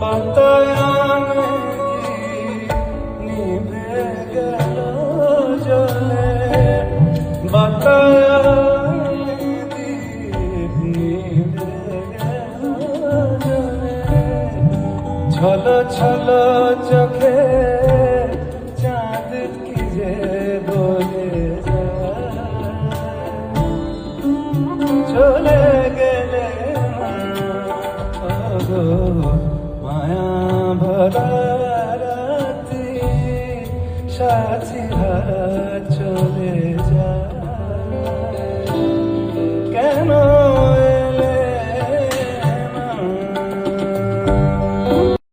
বাতায়নে নিভে গেল জলে, বাতায়নে নিভে গেল জলে। ছলো ছলো চোখে চাঁদ কি যে বলে চলে গেলে মায়া ভরা রাতি, সাথী হারা চলে যায়। কেন